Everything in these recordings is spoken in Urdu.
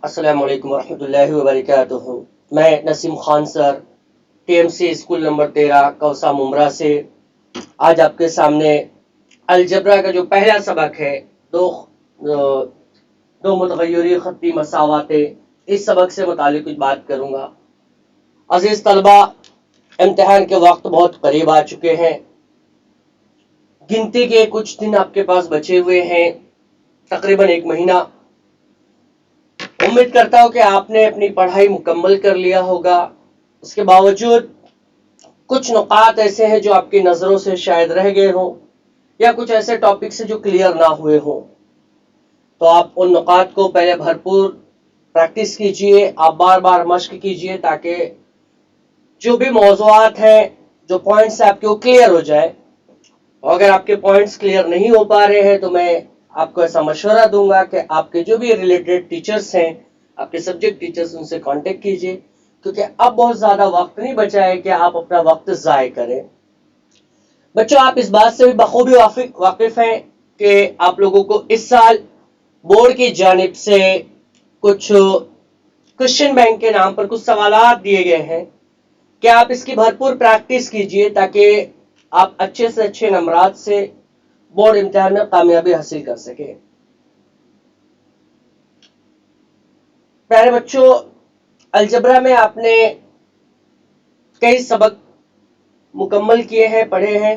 السلام علیکم ورحمۃ اللہ وبرکاتہ۔ میں Naseem Khan sir, T M C school number 13 Kausa ممرا سے آج آپ کے سامنے الجبرا کا جو پہلا سبق ہے، دو دو متغیری خطی مساواتیں، اس سبق سے متعلق کچھ بات کروں گا۔ عزیز طلبہ، امتحان کے وقت بہت قریب آ چکے ہیں، گنتی کے کچھ دن آپ کے پاس بچے ہوئے ہیں، تقریباً 1 مہینہ۔ امید کرتا ہوں کہ آپ نے اپنی پڑھائی مکمل کر لیا ہوگا، اس کے باوجود کچھ نقاط ایسے ہیں جو آپ کی نظروں سے شاید رہ گئے ہوں، یا کچھ ایسے ٹاپکس جو کلیئر نہ ہوئے ہوں، تو آپ ان نقاط کو پہلے بھرپور پریکٹس کیجئے، آپ بار بار مشق کیجئے تاکہ جو بھی موضوعات ہیں، جو پوائنٹس آپ کے وہ کلیئر ہو جائے۔ اور اگر آپ کے پوائنٹس کلیئر نہیں ہو پا رہے ہیں تو میں آپ کو ایسا مشورہ دوں گا کہ آپ کے جو بھی ریلیٹڈ ٹیچرز ہیں، آپ کے سبجیکٹ ٹیچرز، ان سے کانٹیکٹ کیجئے، کیونکہ اب بہت زیادہ وقت نہیں بچا ہے کہ آپ اپنا وقت ضائع کریں۔ بچوں، آپ اس بات سے بھی بخوبی واقف ہیں کہ آپ لوگوں کو اس سال بورڈ کی جانب سے کچھ کوشچن بینک کے نام پر کچھ سوالات دیے گئے ہیں کہ آپ اس کی بھرپور پریکٹس کیجئے تاکہ آپ اچھے سے اچھے نمبرات سے بورڈ امتحان میں کامیابی حاصل کر سکیں۔ پیارے بچوں، الجبرا میں آپ نے کئی سبق مکمل کیے ہیں، پڑھے ہیں،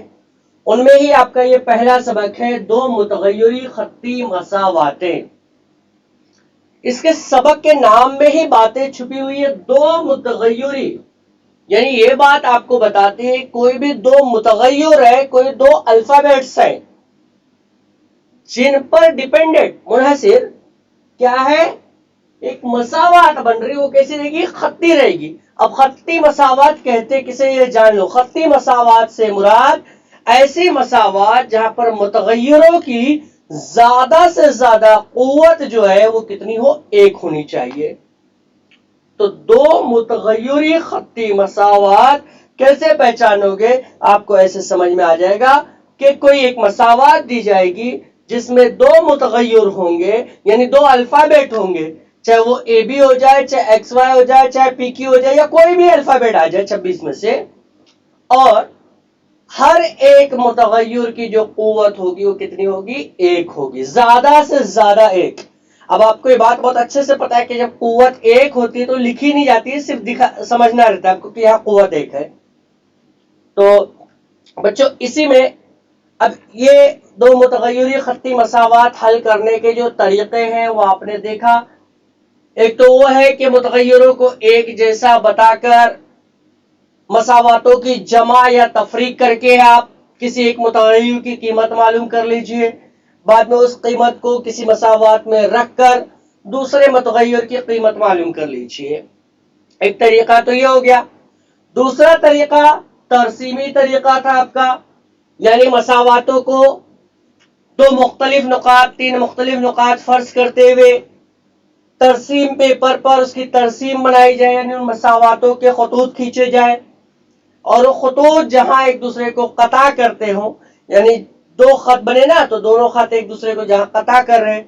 ان میں ہی آپ کا یہ پہلا سبق ہے، دو متغیری خطی مساواتیں۔ اس کے سبق کے نام میں ہی باتیں چھپی ہوئی ہے، دو متغیری، یعنی یہ بات آپ کو بتاتی ہے کوئی بھی دو متغیر ہے، کوئی دو الفابیٹس ہیں جن پر ڈیپینڈنٹ منحصر کیا ہے، ایک مساوات بن رہی، وہ کیسی رہے گی؟ خطی رہے گی۔ اب خطی مساوات کہتے کسے، یہ جان لو۔ خطی مساوات سے مراد ایسی مساوات جہاں پر متغیروں کی زیادہ سے زیادہ قوت جو ہے وہ کتنی ہو، 1 ہونی چاہیے۔ تو دو متغیری خطی مساوات کیسے پہچانو گے؟ آپ کو ایسے سمجھ میں آ جائے گا کہ کوئی ایک مساوات دی جائے گی جس میں دو متغیر ہوں گے، یعنی دو الفابیٹ ہوں گے، چاہے وہ اے بی ہو جائے، چاہے ایکس وائی ہو جائے، چاہے پی کیو ہو جائے، یا کوئی بھی الفابیٹ آ جائے 26 میں سے، اور ہر ایک متغیر کی جو قوت ہوگی وہ کتنی ہوگی؟ 1 ہوگی، زیادہ سے زیادہ 1۔ اب آپ کو یہ بات بہت اچھے سے پتا ہے کہ جب قوت 1 ہوتی ہے تو لکھی نہیں جاتی ہے، صرف سمجھنا رہتا ہے آپ کو کہ یہاں قوت 1 ہے۔ تو بچوں، اسی میں اب یہ دو متغیری خطی مساوات حل کرنے کے جو طریقے ہیں وہ آپ نے دیکھا۔ ایک تو وہ ہے کہ متغیروں کو ایک جیسا بتا کر مساواتوں کی جمع یا تفریق کر کے آپ کسی ایک متغیر کی قیمت معلوم کر لیجئے، بعد میں اس قیمت کو کسی مساوات میں رکھ کر دوسرے متغیر کی قیمت معلوم کر لیجئے۔ ایک طریقہ تو یہ ہو گیا۔ دوسرا طریقہ ترسیمی طریقہ تھا آپ کا، یعنی مساواتوں کو دو مختلف نقاط، 3 مختلف نقاط فرض کرتے ہوئے ترسیم پیپر پر اس کی ترسیم بنائی جائے، یعنی ان مساواتوں کے خطوط کھینچے جائیں، اور وہ خطوط جہاں ایک دوسرے کو قطع کرتے ہوں، یعنی دو خط بنے نا، تو دونوں خط ایک دوسرے کو جہاں قطع کر رہے ہیں،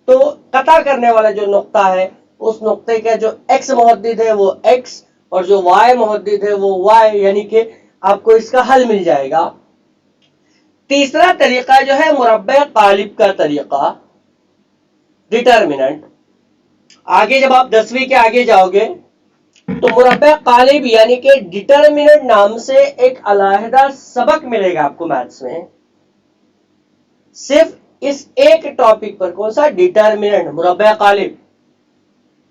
تو قطع کرنے والا جو نقطہ ہے، اس نقطے کا جو ایکس محدد ہے وہ ایکس، اور جو وائی محدد ہے وہ وائی، یعنی کہ آپ کو اس کا حل مل جائے گا۔ تیسرا طریقہ جو ہے مربع قالب کا طریقہ، ڈٹرمننٹ۔ آگے جب آپ 10ویں کے آگے جاؤ گے تو مربع قالب یعنی کہ ڈٹرمننٹ نام سے ایک علیحدہ سبق ملے گا آپ کو میتھس میں، صرف اس ایک ٹاپک پر۔ کون سا؟ ڈٹرمننٹ، مربع قالب۔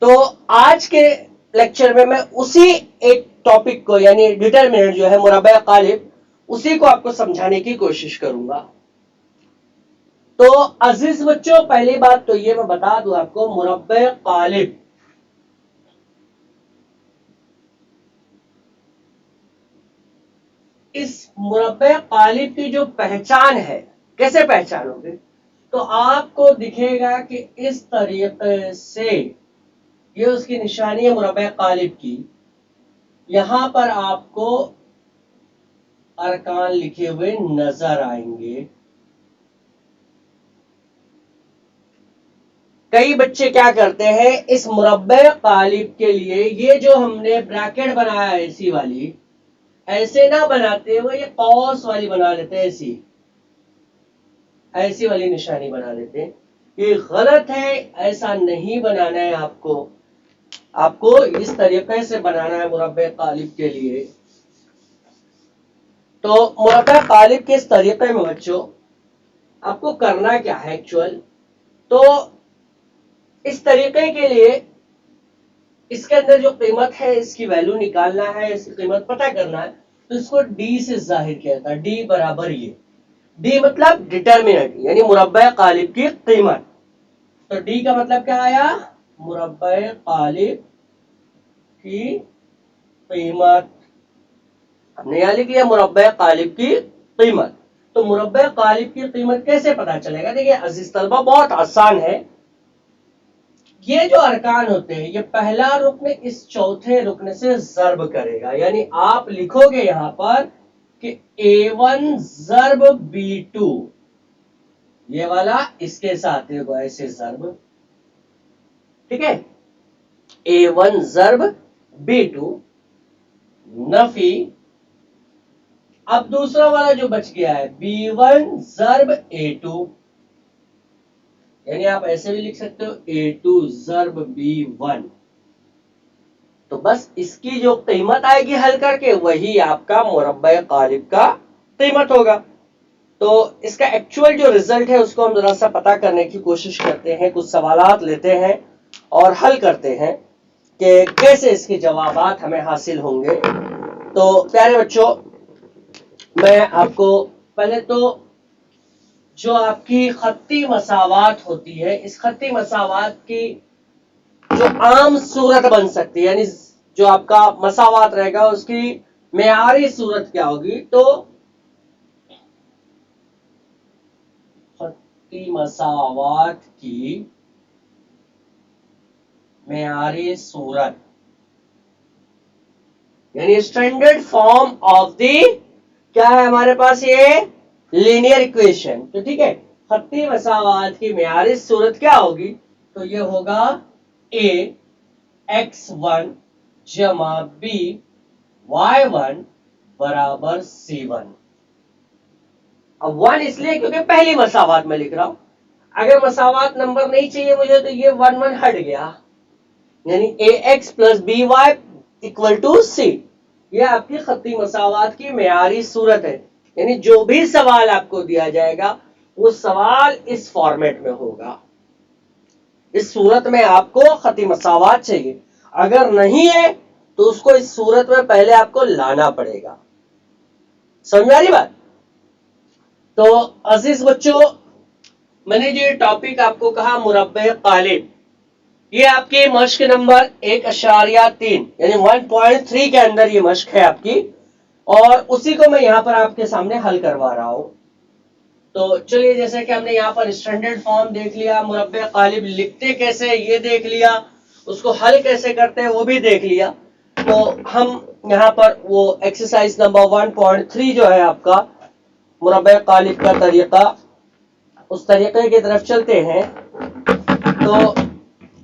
تو آج کے لیکچر میں اسی ایک ٹاپک کو، یعنی ڈٹرمننٹ جو ہے مربع قالب، اسی کو آپ کو سمجھانے کی کوشش کروں گا۔ تو عزیز بچوں، پہلی بات تو یہ میں بتا دوں آپ کو، مربع قالب اس مربع قالب کی جو پہچان ہے، کیسے پہچانو گے؟ تو آپ کو دکھے گا کہ اس طریقے سے، یہ اس کی نشانی ہے مربع قالب کی، یہاں پر آپ کو ارکان لکھے ہوئے نظر آئیں گے۔ کئی بچے کیا کرتے ہیں اس مربع قالب کے لیے یہ جو ہم نے بریکٹ بنایا ایسی والی ایسے نہ بناتے وہ یہ قوس والی بنا لیتے ایسی والی نشانی بنا لیتے. یہ غلط ہے، ایسا نہیں بنانا ہے آپ کو اس طریقے سے بنانا ہے مربع قالب کے لیے. تو مربع قالب کے اس طریقے میں بچوں آپ کو کرنا کیا ہے ایکچوئل، تو اس طریقے کے لیے اس کے اندر جو قیمت ہے اس کی ویلیو نکالنا ہے، اس کی قیمت پتہ کرنا ہے، تو اس کو ڈی سے ظاہر کیا جاتا ہے. ڈی برابر یہ، ڈی مطلب ڈیٹرمنٹ یعنی مربع قالب کی قیمت. تو ڈی کا مطلب کیا آیا؟ مربع قالب کی قیمت. ہم نے یہاں لکھ لیا مربع قالب کی قیمت. تو مربع قالب کی قیمت کیسے پتا چلے گا؟ دیکھیے عزیز طلبہ بہت آسان ہے. یہ جو ارکان ہوتے ہیں یہ پہلا رکن اس چوتھے رکن سے ضرب کرے گا، یعنی آپ لکھو گے یہاں پر کہ A1 ضرب B2، یہ والا اس کے ساتھ ہوگا ایسے ضرب، ٹھیک ہے. A1 ضرب B2 نفی. اب دوسرا والا جو بچ گیا ہے B1 ضرب A2، یعنی آپ ایسے بھی لکھ سکتے ہو A2 ضرب B1. تو بس اس کی جو قیمت آئے گی حل کر کے وہی آپ کا مربع قالب کا قیمت ہوگا. تو اس کا ایکچوئل جو ریزلٹ ہے اس کو ہم ذرا سا پتا کرنے کی کوشش کرتے ہیں، کچھ سوالات لیتے ہیں اور حل کرتے ہیں کہ کیسے اس کے جوابات ہمیں حاصل ہوں گے. تو پیارے بچوں میں آپ کو پہلے تو جو آپ کی خطی مساوات ہوتی ہے اس خطی مساوات کی جو عام صورت بن سکتی ہے، یعنی جو آپ کا مساوات رہے گا اس کی معیاری صورت کیا ہوگی؟ تو خطی مساوات کی معیاری صورت یعنی اسٹینڈرڈ فارم آف دی کیا ہے ہمارے پاس یہ لینئر ایکویشن. تو ٹھیک ہے، خطی مساوات کی معیاری صورت کیا ہوگی؟ تو یہ ہوگا ax1 جمع b y1 برابر c1. اب 1 اس لیے کیونکہ پہلی مساوات میں لکھ رہا ہوں، اگر مساوات نمبر نہیں چاہیے مجھے تو یہ 1 ہٹ گیا، یعنی ax plus by equal to c. یہ آپ کی خطی مساوات کی معیاری صورت ہے، یعنی جو بھی سوال آپ کو دیا جائے گا وہ سوال اس فارمیٹ میں ہوگا، اس صورت میں آپ کو خطی مساوات چاہیے. اگر نہیں ہے تو اس کو اس صورت میں پہلے آپ کو لانا پڑے گا. سمجھ میں آ رہی بات؟ تو عزیز بچوں میں نے جو یہ ٹاپک آپ کو کہا مربع قالب، یہ آپ کی مشق نمبر 1.3 یعنی 1.3 کے اندر یہ مشق ہے آپ کی، اور اسی کو میں یہاں پر آپ کے سامنے حل کروا رہا ہوں. تو چلیے جیسے کہ ہم نے یہاں پر اسٹینڈرڈ فارم دیکھ لیا، مربع قالب لکھتے کیسے یہ دیکھ لیا، اس کو حل کیسے کرتے ہیں وہ بھی دیکھ لیا. تو ہم یہاں پر وہ ایکسرسائز نمبر 1.3 جو ہے آپ کا مربع قالب کا طریقہ، اس طریقے کی طرف چلتے ہیں. تو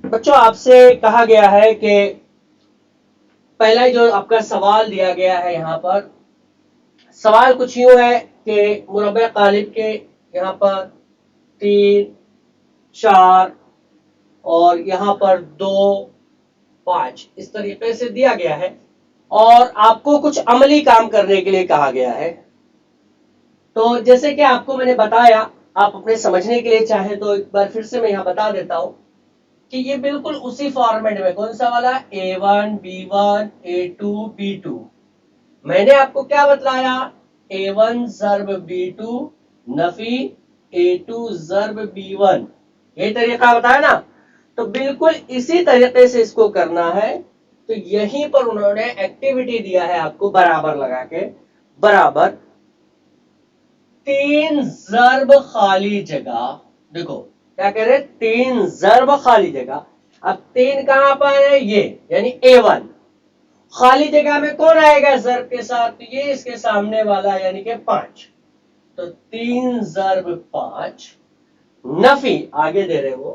بچوں آپ سے کہا گیا ہے کہ پہلا جو آپ کا سوال دیا گیا ہے یہاں پر سوال کچھ یوں ہے کہ مربع قالب کے یہاں پر 3 4 اور یہاں پر 2 5 اس طریقے سے دیا گیا ہے اور آپ کو کچھ عملی کام کرنے کے لیے کہا گیا ہے. تو جیسے کہ آپ کو میں نے بتایا، آپ اپنے سمجھنے کے لیے چاہیں تو ایک بار پھر سے میں یہاں بتا دیتا ہوں کہ یہ بالکل اسی فارمیٹ میں کون سا والا A1 B1 A2 B2. میں نے آپ کو کیا بتلایا؟ A1 ضرب B2 نفی A2 ضرب B1، یہ طریقہ بتایا نا. تو بالکل اسی طریقے سے اس کو کرنا ہے. تو یہیں پر انہوں نے ایکٹیویٹی دیا ہے آپ کو برابر لگا کے، برابر 3 ضرب خالی جگہ. دیکھو کیا کہہ رہے 3 ضرب خالی جگہ. اب 3 کہاں پر ہے؟ یہ یعنی A1. خالی جگہ میں کون آئے گا ضرب کے ساتھ؟ یہ اس کے سامنے والا یعنی کہ 5. تو 3 ضرب 5 نفی آگے دے رہے وہ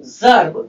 ضرب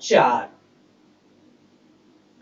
4।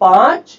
5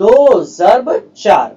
2 ضرب 4।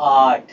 8,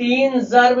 3 ضرب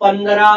15,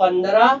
15,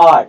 8।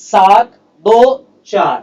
7 2 4।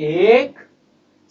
1,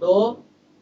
2,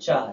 4।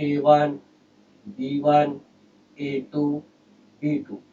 A1 B1 A2 B2,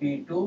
B2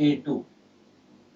A2,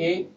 1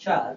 4,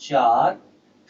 4,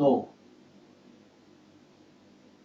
2,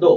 2।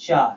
4,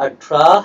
18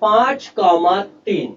5,3,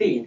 3,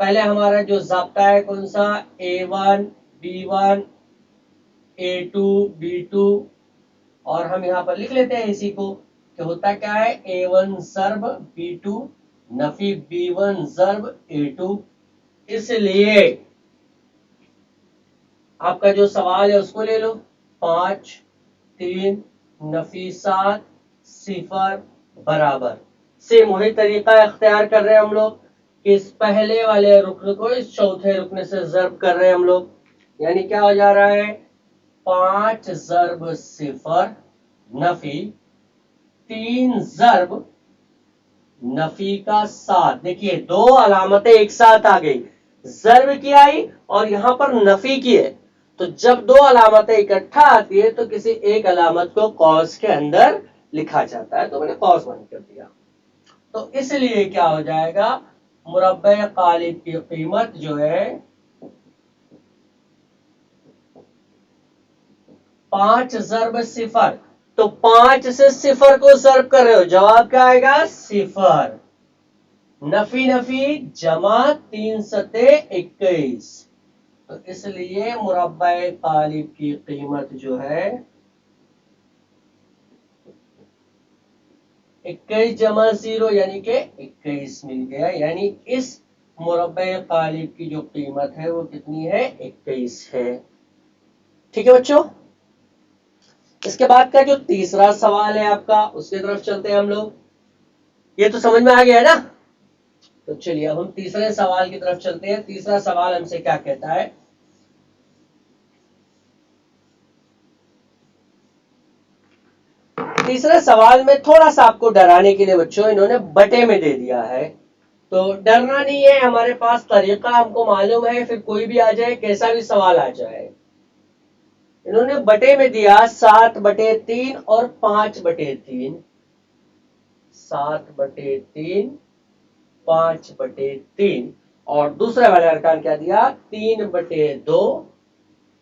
پہلے ہمارا جو ضابطہ ہے کون سا، A1 B1 A2 B2، اور ہم یہاں پر لکھ لیتے ہیں اسی کو کہ ہوتا کیا ہے، A1 ضرب B2 نفی B1 ضرب A2۔ اس لیے آپ کا جو سوال ہے اس کو لے لو، 5 3 نفی 7 0 برابر۔ سیم وہی طریقہ اختیار کر رہے ہیں ہم لوگ کہ اس پہلے والے رکن کو اس چوتھے رکن سے ضرب کر رہے ہیں ہم لوگ، یعنی کیا ہو جا رہا ہے، 5 ضرب 0 نفی 3 ضرب نفی کا 7۔ دیکھیے دو علامتیں ایک ساتھ آ گئی، ضرب کی آئی اور یہاں پر نفی کی ہے، تو جب دو علامتیں اکٹھا آتی ہے تو کسی ایک علامت کو قوس کے اندر لکھا جاتا ہے، تو میں نے قوس بند کر دیا۔ تو اس لیے کیا ہو جائے گا، مربع قالب کی قیمت جو ہے 5 ضرب 0، تو 5 سے 0 کو ضرب کر رہے ہو، جواب کیا آئے گا، 0۔ نفی نفی جمع 3 ستے 21، تو اس لیے مربع قالب کی قیمت جو ہے 21 جمع 0 یعنی کہ 21 مل گیا، یعنی اس مربع قالب کی جو قیمت ہے وہ کتنی ہے، 21 ہے۔ ٹھیک ہے بچوں، اس کے بعد کا جو تیسرا سوال ہے آپ کا، اس کی طرف چلتے ہیں ہم لوگ۔ یہ تو سمجھ میں آ گیا ہے نا، تو چلیے اب ہم تیسرے سوال کی طرف چلتے ہیں۔ تیسرا سوال ہم سے کیا کہتا ہے، تیسرے سوال میں تھوڑا سا آپ کو ڈرانے کے لیے بچوں انہوں نے بٹے میں دے دیا ہے، تو ڈرنا نہیں ہے، ہمارے پاس طریقہ ہم کو معلوم ہے، پھر کوئی بھی آ جائے کیسا بھی سوال آ جائے۔ انہوں نے بٹے میں دیا 7/3 اور 5/3، 7/3 5/3، اور دوسرے والے ارکان کیا دیا، 3/2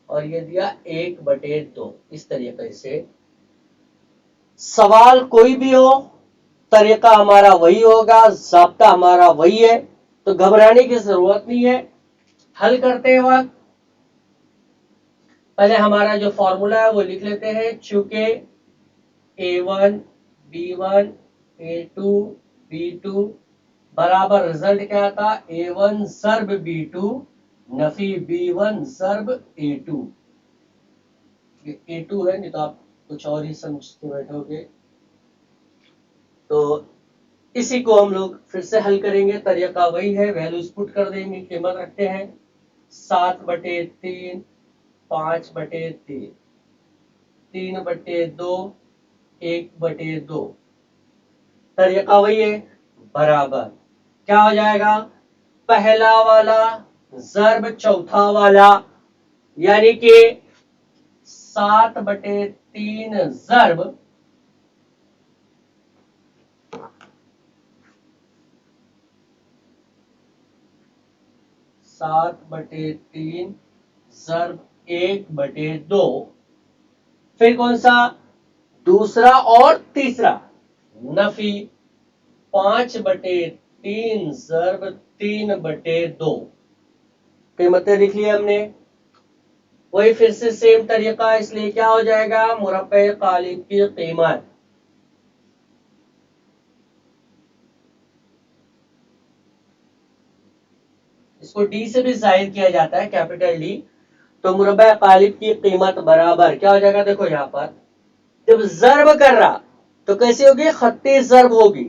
اور یہ دیا 1/2۔ اس طریقے سے سوال کوئی بھی ہو، طریقہ ہمارا وہی ہوگا، ضابطہ ہمارا وہی ہے، تو گھبرانے کی ضرورت نہیں ہے۔ حل کرتے وقت پہلے ہمارا جو فارمولا ہے وہ لکھ لیتے ہیں، چونکہ A1 B1 A2 B2 برابر رزلٹ کیا تھا، A1 ضرب B2 نفی B1 ضرب A2۔ یہ A2 ہے، نہیں تو آپ کچھ اور ہی سمجھتے بیٹھو گے، تو اسی کو ہم لوگ پھر سے حل کریں گے۔ طریقہ وہی ہے، ویلوز پٹ کر دیں گے، قیمت رکھتے ہیں 7/3 5/3 3/2 1/2، طریقہ وہی ہے، برابر کیا ہو جائے گا، پہلا والا ضرب چوتھا والا، یعنی کہ 7/3 ضرب 7/3 ضرب 1/2، پھر کون سا، دوسرا اور تیسرا، نفی 5/3 ضرب 3/2، قیمتیں لکھ لی ہم نے۔ وہی پھر سے سیم طریقہ، اس لیے کیا ہو جائے گا، مربع قالب کی قیمت اس کو ڈی سے بھی ظاہر کیا جاتا ہے، کیپٹل ڈی، تو مربع قالب کی قیمت برابر کیا ہو جائے گا، دیکھو یہاں پر جب ضرب کر رہا تو کیسی ہوگی، خطی ضرب ہوگی،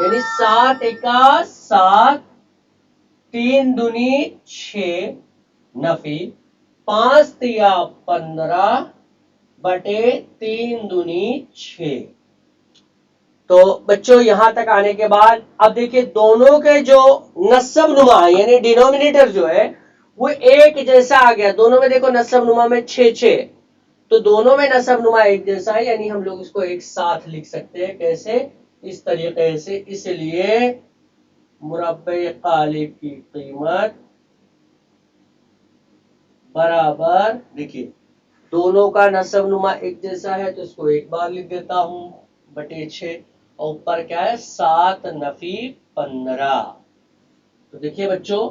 یعنی 7 ایکا 7 3 دونی 6 نفی 5 تیا 15/3 دونی 6۔ تو بچوں یہاں تک آنے کے بعد اب دیکھیے دونوں کے جو نصب نما یعنی ڈینومینیٹر جو ہے وہ ایک جیسا آ گیا، دونوں میں دیکھو نصب نما میں 6 تو دونوں میں نصب نما ایک جیسا ہے، یعنی ہم لوگ اس کو ایک ساتھ لکھ سکتے ہیں، کیسے، اس طریقے سے۔ اس لیے مربع قالب کی قیمت برابر، دیکھیے دونوں کا نصب نما ایک جیسا ہے تو اس کو ایک بار لکھ دیتا ہوں بٹے 6، اور اوپر کیا ہے 7 نفی 15۔ تو دیکھیے بچوں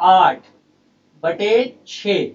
8/6।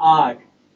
8,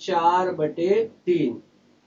4/3।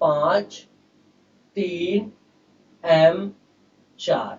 5, 3, M4,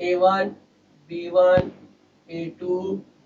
A1 B1 A2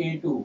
A2,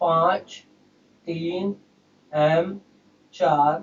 5, 3, M4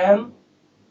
M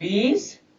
20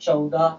14।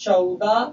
14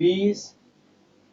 20।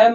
M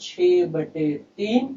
6/3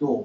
2।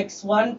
ax1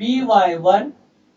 by1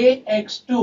ax2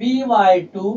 by2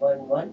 1 1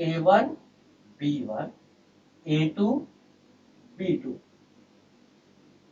a1 b1 a2 b2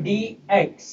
dx।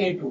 a2,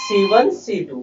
c1 c2,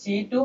c2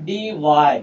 dy।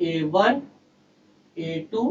a1 a2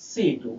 c2।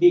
d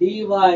dy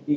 d।